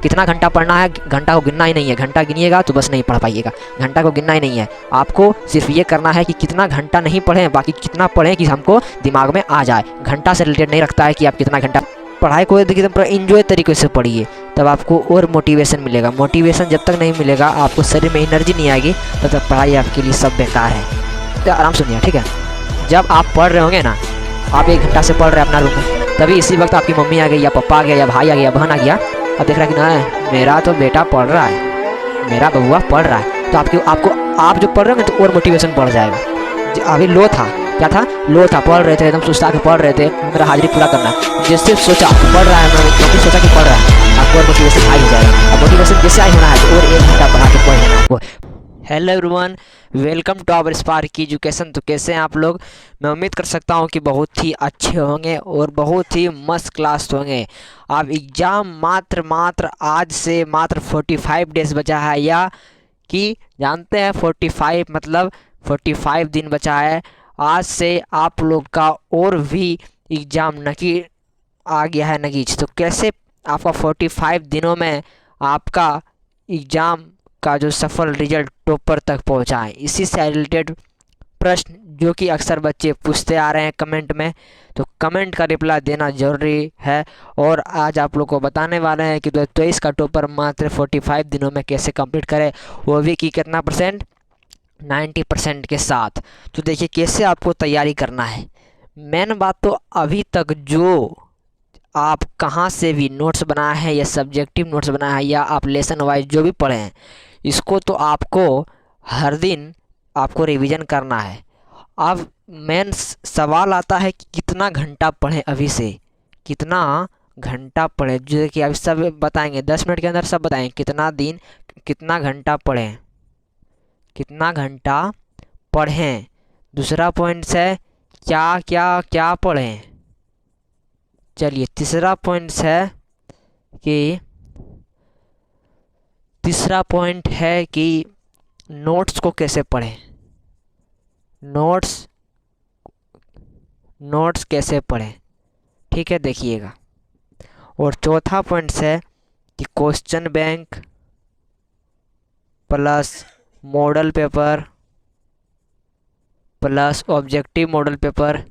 कितना घंटा पढ़ना है, घंटा को गिनना ही नहीं है। घंटा गिनिएगा तो बस नहीं पढ़ पाइएगा, घंटा को गिनना ही नहीं है। आपको सिर्फ ये करना है कि कितना घंटा नहीं पढ़ें, बाकी कितना पढ़ें कि हमको दिमाग में आ जाए। घंटा से रिलेटेड नहीं रखता है कि आप कितना घंटा पढ़ाई को देखिए एकदम पूरा इंजॉय तरीके से पढ़िए, तब आपको और मोटिवेशन मिलेगा। मोटिवेशन जब तक नहीं मिलेगा, आपको शरीर में एनर्जी नहीं आएगी, तब तक पढ़ाई आपके लिए सब बेकार है। तो आराम सुनिए, ठीक है। जब आप पढ़ रहे होंगे ना, आप 1 घंटा से पढ़ रहे हैं अपना रूम में, तभी इसी वक्त आपकी मम्मी आ गई या पापा आ गया या भाई आ गया या बहन आ गया, अब देख रहा है कि ना मेरा तो बेटा पढ़ रहा है, मेरा बबुआ पढ़ रहा है, तो आप जो पढ़ रहे होंगे तो और मोटिवेशन बढ़ जाएगा। अभी लो था, क्या था, लो था, पढ़ रहे थे, एकदम सुस्ता के पढ़ रहे थे, मेरा हाजिरी पूरा करना है, जैसे सोचा पढ़ रहा है, मैंने सोचा कि पढ़ रहा है, आपको और मोटिवेशन हाई हो जाएगा। अब मोटिवेशन जैसे हाई होना है तो और 1 घंटा पढ़ा के पढ़ लेना है आपको। Hello everyone, welcome to our Spark Education. तो कैसे हैं आप लोग? मैं उम्मीद कर सकता हूं कि बहुत ही अच्छे होंगे और बहुत ही मस्त क्लास होंगे। अब एग्ज़ाम मात्र आज से मात्र 45 डेज बचा है, या कि जानते हैं 45 मतलब 45 दिन बचा है। आज से आप लोग का और भी एग्ज़ाम नकी आ गया है नगीच। तो कैसे आपका 45 दिनों में आपका एग्ज़ाम का जो सफल रिजल्ट टॉपर तक पहुंचा है, इसी से रिलेटेड प्रश्न जो कि अक्सर बच्चे पूछते आ रहे हैं कमेंट में, तो कमेंट का रिप्लाई देना ज़रूरी है। और आज आप लोग को बताने वाले हैं कि 2023 का टॉपर मात्र 45 दिनों में कैसे कंप्लीट करें, वो भी कि कितना परसेंट, 90% के साथ। तो देखिए कैसे आपको तैयारी करना है। मेन बात तो अभी तक जो आप कहाँ से भी नोट्स बनाए हैं या सब्जेक्टिव नोट्स बनाए हैं या आप लेसन वाइज जो भी पढ़े हैं, इसको तो आपको हर दिन आपको रिवीजन करना है। अब मेन सवाल आता है कि कितना घंटा पढ़ें, अभी से कितना घंटा पढ़ें, जो कि अभी सब बताएंगे 10 मिनट के अंदर, सब बताएंगे कितना दिन कितना घंटा पढ़ें, कितना घंटा पढ़ें। दूसरा पॉइंट है क्या क्या क्या पढ़ें। चलिए तीसरा पॉइंट है कि नोट्स को कैसे पढ़ें, नोट्स कैसे पढ़ें, ठीक है, देखिएगा। और चौथा पॉइंट है कि question bank plus model paper plus objective model paper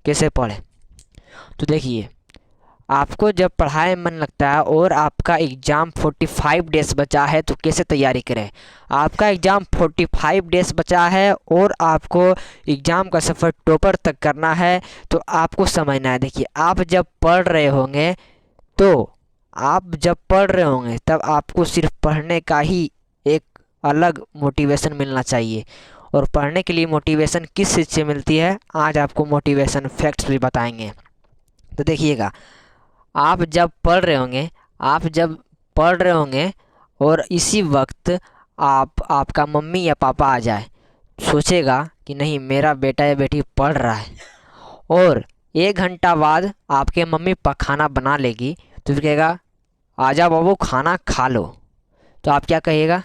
कैसे पढ़ें। तो देखिए, आपको जब पढ़ाई में मन लगता है और आपका एग्ज़ाम 45 डेज बचा है, तो कैसे तैयारी करें। आपका एग्ज़ाम 45 डेज बचा है और आपको एग्ज़ाम का सफ़र टॉपर तक करना है, तो आपको समझना है। देखिए, आप जब पढ़ रहे होंगे तब आपको सिर्फ पढ़ने का ही एक अलग मोटिवेशन मिलना चाहिए। और पढ़ने के लिए मोटिवेशन किस चीज़ से मिलती है, आज आपको मोटिवेशन फैक्ट्स भी बताएंगे। तो देखिएगा, आप जब पढ़ रहे होंगे और इसी वक्त आपका मम्मी या पापा आ जाए, सोचेगा कि नहीं मेरा बेटा या बेटी पढ़ रहा है, और 1 घंटा बाद आपके मम्मी पापा खाना बना लेगी, तो फिर कहेगा आजा बाबू खाना खा लो। तो आप क्या कहिएगा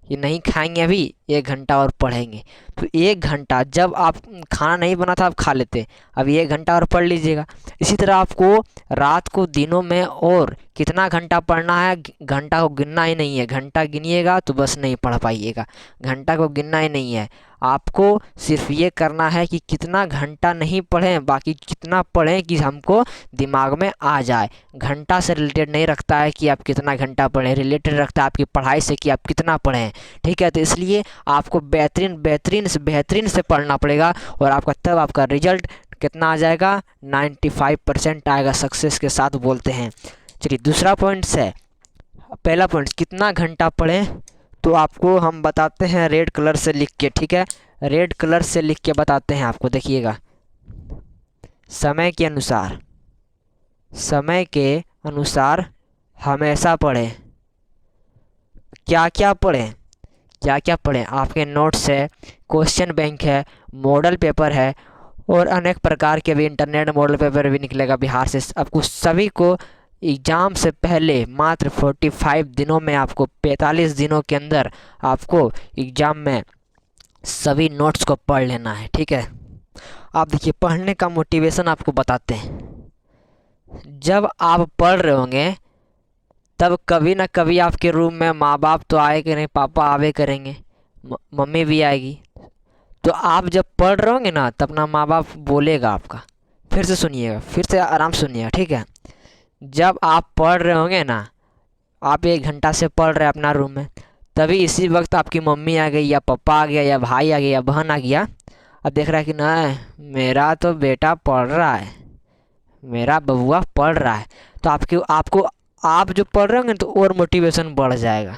कि नहीं खाएंगे, अभी 1 घंटा और पढ़ेंगे। तो 1 घंटा, जब आप खाना नहीं बना था आप खा लेते, अब 1 घंटा और पढ़ लीजिएगा। इसी तरह आपको रात को दिनों में और कितना घंटा पढ़ना है, घंटा को गिनना ही नहीं है। घंटा गिनिएगा तो बस नहीं पढ़ पाइएगा, घंटा को गिनना ही नहीं है। आपको सिर्फ ये करना है कि कितना घंटा नहीं पढ़ें, बाकी कितना पढ़ें कि हमको दिमाग में आ जाए। घंटा से रिलेटेड नहीं रखता है कि आप कितना घंटा पढ़ें, रिलेटेड रखता है आपकी पढ़ाई से कि आप कितना पढ़ें, ठीक है। तो इसलिए आपको बेहतरीन से पढ़ना पड़ेगा, और तब आपका रिजल्ट कितना आ जाएगा, 95% आएगा, सक्सेस के साथ बोलते हैं। चलिए दूसरा पॉइंट है, पहला पॉइंट कितना घंटा पढ़ें, तो आपको हम बताते हैं रेड कलर से लिख के, ठीक है, रेड कलर से लिख के बताते हैं आपको। देखिएगा, समय के अनुसार हमेशा पढ़ें। क्या क्या पढ़ें, आपके नोट्स है, क्वेश्चन बैंक है, मॉडल पेपर है, और अनेक प्रकार के भी इंटरनेट मॉडल पेपर भी निकलेगा बिहार से। आपको सभी को एग्ज़ाम से पहले मात्र 45 दिनों में, आपको 45 दिनों के अंदर आपको एग्ज़ाम में सभी नोट्स को पढ़ लेना है, ठीक है। आप देखिए, पढ़ने का मोटिवेशन आपको बताते हैं। जब आप पढ़ रहे होंगे तब कभी ना कभी आपके रूम में माँ बाप तो आए करेंगे, पापा आवे करेंगे, मम्मी भी आएगी। तो आप जब पढ़ रहे होंगे ना तब ना माँ बाप बोलेगा आपका। फिर से सुनिएगा, फिर से आराम से सुनिएगा, ठीक है। जब आप पढ़ रहे होंगे ना, आप 1 घंटा से पढ़ रहे हैं अपना रूम में, तभी इसी वक्त आपकी मम्मी आ गई या पापा आ गया या भाई आ गया या बहन आ गया और देख रहा है कि ना मेरा तो बेटा पढ़ रहा है, मेरा बबुआ पढ़ रहा है, तो आपको आप जो पढ़ रहे होंगे तो और मोटिवेशन बढ़ जाएगा।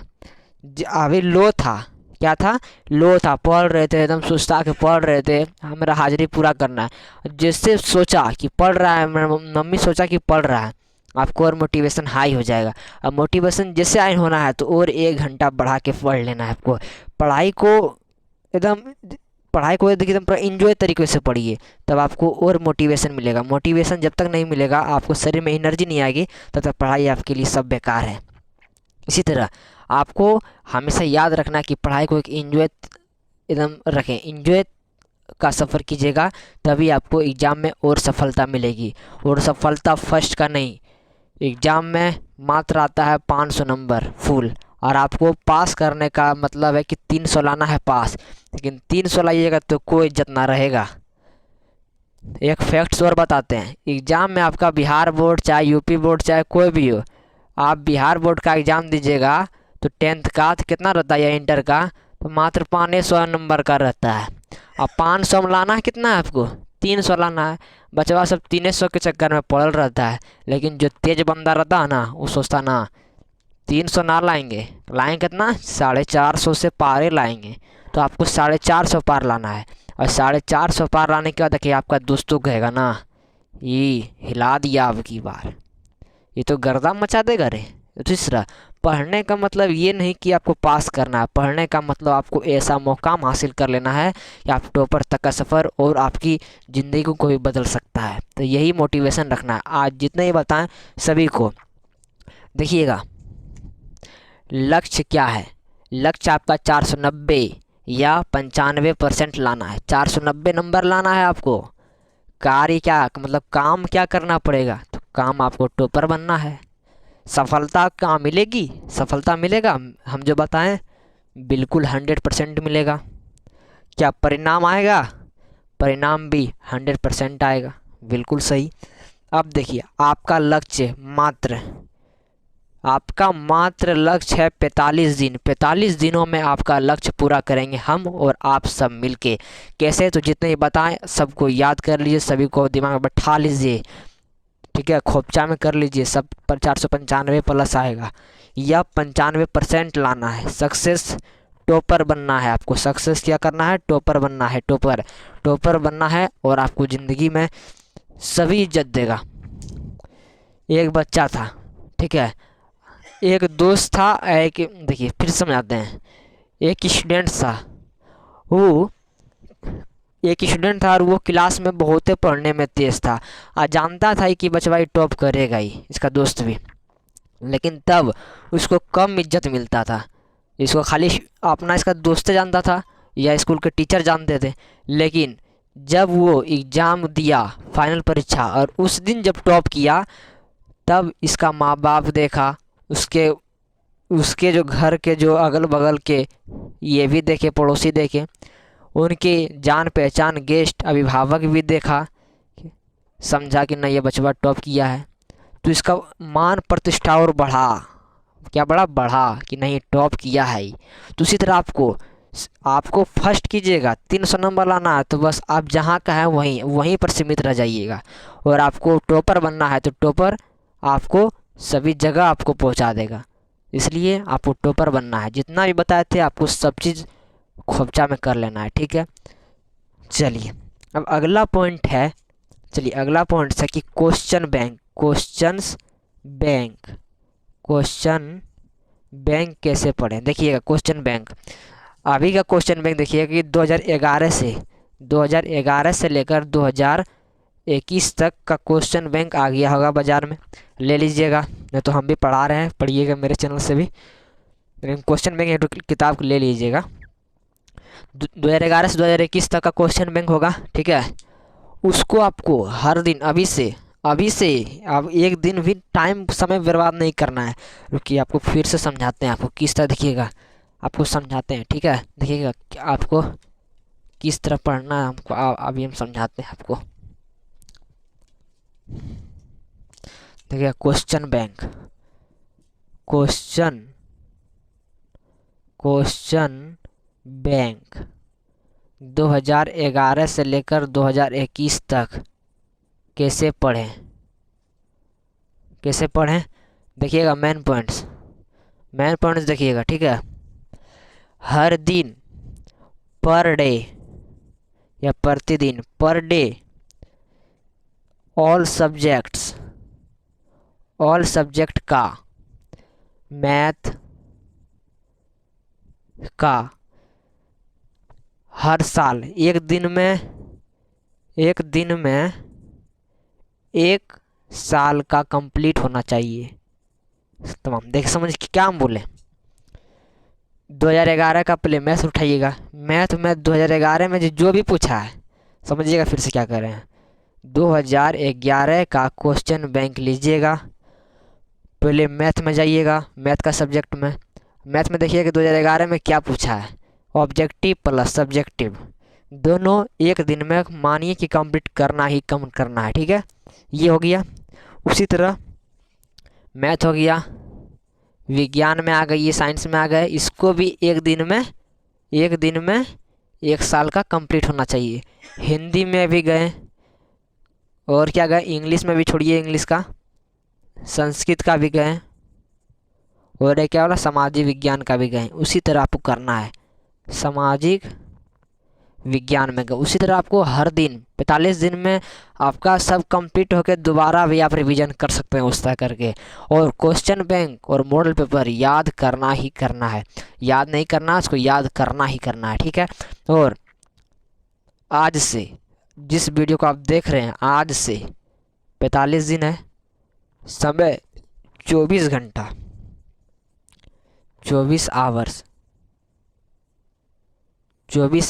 अभी लो था, क्या था, लो था, पढ़ रहे थे एकदम सुस्ता के पढ़ रहे थे, हमारा हाजिरी पूरा करना है। जिससे सोचा कि पढ़ रहा है, मम्मी सोचा कि पढ़ रहा है, आपको और मोटिवेशन हाई हो जाएगा। अब मोटिवेशन जैसे हाई होना है तो और 1 घंटा बढ़ा के पढ़ लेना है आपको। पढ़ाई को एकदम देखिए एकदम पूरा इंजॉय तरीके से पढ़िए, तब आपको और मोटिवेशन मिलेगा। मोटिवेशन जब तक नहीं मिलेगा, आपको शरीर में एनर्जी नहीं आएगी, तब तक पढ़ाई आपके लिए सब बेकार है। इसी तरह आपको हमेशा याद रखना कि पढ़ाई को एक इंजॉय एकदम रखें, इंजॉय का सफ़र कीजिएगा, तभी आपको एग्ज़ाम में और सफलता मिलेगी। और सफलता फर्स्ट का नहीं, एग्ज़ाम में मात्र आता है 500 नंबर फुल, और आपको पास करने का मतलब है कि 300 लाना है पास। लेकिन 300 लाइएगा तो कोई इज्जत ना रहेगा। एक फैक्ट्स और बताते हैं, एग्ज़ाम में आपका बिहार बोर्ड चाहे यूपी बोर्ड चाहे कोई भी हो, आप बिहार बोर्ड का एग्ज़ाम दीजिएगा तो 10th का तो कितना रहता है या इंटर का, तो मात्र 500 नंबर का रहता है। अब 500 में लाना है कितना है आपको, 300 लाना है। बचवा सब 300 के चक्कर में पड़ल रहता है, लेकिन जो तेज बंदा रहता है ना वो सोचता ना 300 ना लाएंगे, लाएंगे कितना 450 से पार ही लाएंगे। तो आपको 450 पार लाना है, और 450 पार लाने के बाद देखिए आपका दोस्तों कहेगा ना ये हिला दिया अब की बार, ये तो गर्दा मचा देगा रे। तीसरा, पढ़ने का मतलब ये नहीं कि आपको पास करना है, पढ़ने का मतलब आपको ऐसा मुकाम हासिल कर लेना है कि आप टॉपर तक का सफ़र और आपकी ज़िंदगी को भी बदल सकता है। तो यही मोटिवेशन रखना है। आज जितने ही बताएं सभी को देखिएगा, लक्ष्य क्या है, लक्ष्य आपका 490 या 95% लाना है। 490 नंबर लाना है आपको। कार्य क्या मतलब काम क्या करना पड़ेगा, तो काम आपको टॉपर बनना है। सफलता कहाँ मिलेगी, सफलता मिलेगा हम जो बताएं बिल्कुल 100% मिलेगा। क्या परिणाम आएगा, परिणाम भी 100% आएगा, बिल्कुल सही। अब देखिए आपका लक्ष्य आपका मात्र लक्ष्य है 45 दिन। 45 दिनों में आपका लक्ष्य पूरा करेंगे हम और आप सब मिलके। कैसे, तो जितने ही बताएं सबको याद कर लीजिए, सभी को दिमाग में बैठा लीजिए, ठीक है, खोपचा में कर लीजिए। सब पर 495 प्लस आएगा या 95% लाना है। सक्सेस टॉपर बनना है आपको। सक्सेस क्या करना है, टॉपर बनना है, टॉपर बनना है, और आपको ज़िंदगी में सभी इज्जत देगा। एक बच्चा था, ठीक है, एक दोस्त था, एक देखिए फिर समझाते हैं। एक स्टूडेंट था और वो क्लास में बहुत पढ़ने में तेज़ था और जानता था कि बचवा टॉप करेगा ही, इसका दोस्त भी। लेकिन तब उसको कम इज्जत मिलता था। इसको खाली अपना इसका दोस्त जानता था या स्कूल के टीचर जानते थे। लेकिन जब वो एग्ज़ाम दिया, फाइनल परीक्षा, और उस दिन जब टॉप किया, तब इसका माँ बाप देखा, उसके जो घर के जो अगल बगल के ये भी देखे, पड़ोसी देखे, उनके जान पहचान गेस्ट अभिभावक भी देखा, समझा कि नहीं ये बचवा टॉप किया है। तो इसका मान प्रतिष्ठा और बढ़ा कि नहीं टॉप किया है। तो उसी तरह आपको फर्स्ट कीजिएगा, 300 नंबर लाना है, तो बस आप जहाँ का है वहीं पर सीमित रह जाइएगा। और आपको टॉपर बनना है तो टॉपर आपको सभी जगह आपको पहुंचा देगा। इसलिए आपको टॉपर बनना है। जितना भी बताए थे आपको सब चीज़ खोपचा में कर लेना है, ठीक है। चलिए अब अगला पॉइंट है कि क्वेश्चन बैंक कैसे पढ़ें। देखिएगा क्वेश्चन बैंक, अभी का क्वेश्चन बैंक देखिएगा कि 2011 से लेकर 2021 तक का क्वेश्चन बैंक आ गया होगा बाज़ार में, ले लीजिएगा। नहीं तो हम भी पढ़ा रहे हैं, पढ़िएगा मेरे चैनल से भी। लेकिन क्वेश्चन बैंक एक किताब ले लीजिएगा। 2011 से 2021 तक का क्वेश्चन बैंक होगा, ठीक है। उसको आपको हर दिन अभी से अभी से। अब एक दिन भी टाइम समय बर्बाद नहीं करना है। रुकिए आपको फिर से समझाते हैं, आपको किस तरह देखिएगा, आपको समझाते हैं, ठीक है। देखिएगा कि आपको किस तरह पढ़ना है हमको, अभी हम समझाते हैं आपको। देखिए क्वेश्चन बैंक, क्वेश्चन बैंक 2011 से लेकर 2021 तक कैसे पढ़ें, कैसे पढ़ें। देखिएगा मेन पॉइंट्स देखिएगा, ठीक है। हर दिन, पर डे या प्रतिदिन, पर डे, ऑल सब्जेक्ट का, मैथ का, हर साल एक दिन में एक साल का कंप्लीट होना चाहिए। तमाम देख समझ क्या हम बोले। 2011 का पहले मैथ उठाइएगा, मैथ में 2011 में जो भी पूछा है समझिएगा। फिर से क्या कर रहे हैं, 2011 का क्वेश्चन बैंक लीजिएगा। पहले मैथ में जाइएगा, मैथ का सब्जेक्ट में, मैथ में देखिएगा 2011 में क्या पूछा है। ऑब्जेक्टिव प्लस सब्जेक्टिव दोनों एक दिन में मानिए कि कंप्लीट करना है, ठीक है। ये हो गया। उसी तरह मैथ हो गया, विज्ञान में आ गई, ये साइंस में आ गए, इसको भी एक दिन में एक साल का कंप्लीट होना चाहिए। हिंदी में भी गए, और क्या गए, इंग्लिश में भी छोड़िए, इंग्लिश का, संस्कृत का भी गए, और एक क्या वाला सामाजिक विज्ञान का भी गए। उसी तरह आपको करना है, सामाजिक विज्ञान में गए। उसी तरह आपको हर दिन 45 दिन में आपका सब कंप्लीट होकर दोबारा भी आप रिवीजन कर सकते हैं उस तरह करके। और क्वेश्चन बैंक और मॉडल पेपर याद करना ही करना है, याद नहीं करना, उसको याद करना ही करना है, ठीक है। और आज से जिस वीडियो को आप देख रहे हैं, आज से 45 दिन है, समय 24 घंटा, 24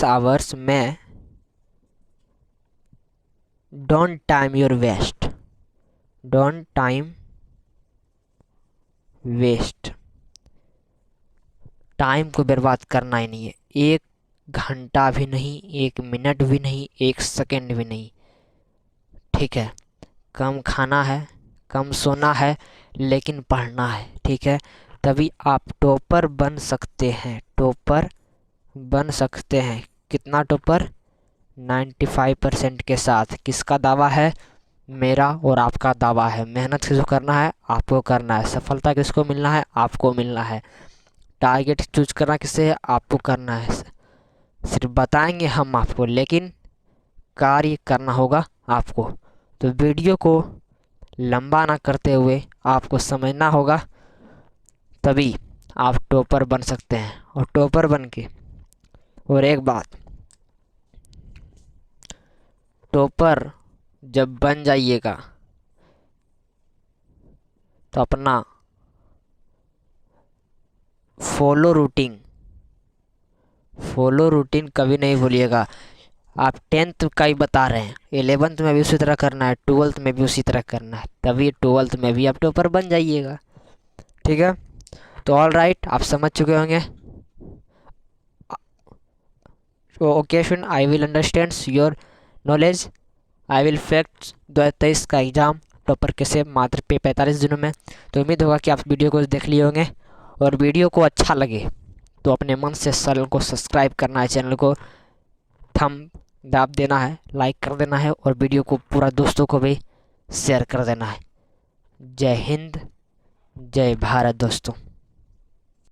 आवर्स में डोंट टाइम वेस्ट, टाइम को बर्बाद करना ही नहीं है। 1 घंटा भी नहीं, 1 मिनट भी नहीं, 1 सेकंड भी नहीं, ठीक है। कम खाना है, कम सोना है, लेकिन पढ़ना है, ठीक है। तभी आप टॉपर बन सकते हैं, कितना टॉपर, 95% के साथ। किसका दावा है, मेरा और आपका दावा है। मेहनत से जो करना है आपको करना है, सफलता किसको मिलना है, आपको मिलना है। टारगेट चूज करना किससे है, आपको करना है। सिर्फ बताएंगे हम आपको, लेकिन कार्य करना होगा आपको। तो वीडियो को लंबा ना करते हुए आपको समझना होगा, तभी आप टॉपर बन सकते हैं। और टॉपर बन के, और एक बात, टॉपर जब बन जाइएगा तो अपना फॉलो रूटीन कभी नहीं भूलिएगा। आप 10th का ही बता रहे हैं, 11th में भी उसी तरह करना है, 12th में भी उसी तरह करना है, तभी 12th में भी आप टॉपर बन जाइएगा, ठीक है। तो ऑल राइट, आप समझ चुके होंगे। Okay student, I will understand your knowledge, I will fact 2023 का एग्ज़ाम टॉपर कैसे मात्र 45 दिनों में। तो उम्मीद होगा कि आप वीडियो को देख लिए होंगे, और वीडियो को अच्छा लगे तो अपने मन से चैनल को सब्सक्राइब करना है, चैनल को थंब दाब देना है, लाइक कर देना है, और वीडियो को पूरा दोस्तों को भी शेयर कर देना है। जय हिंद, जय भारत दोस्तों।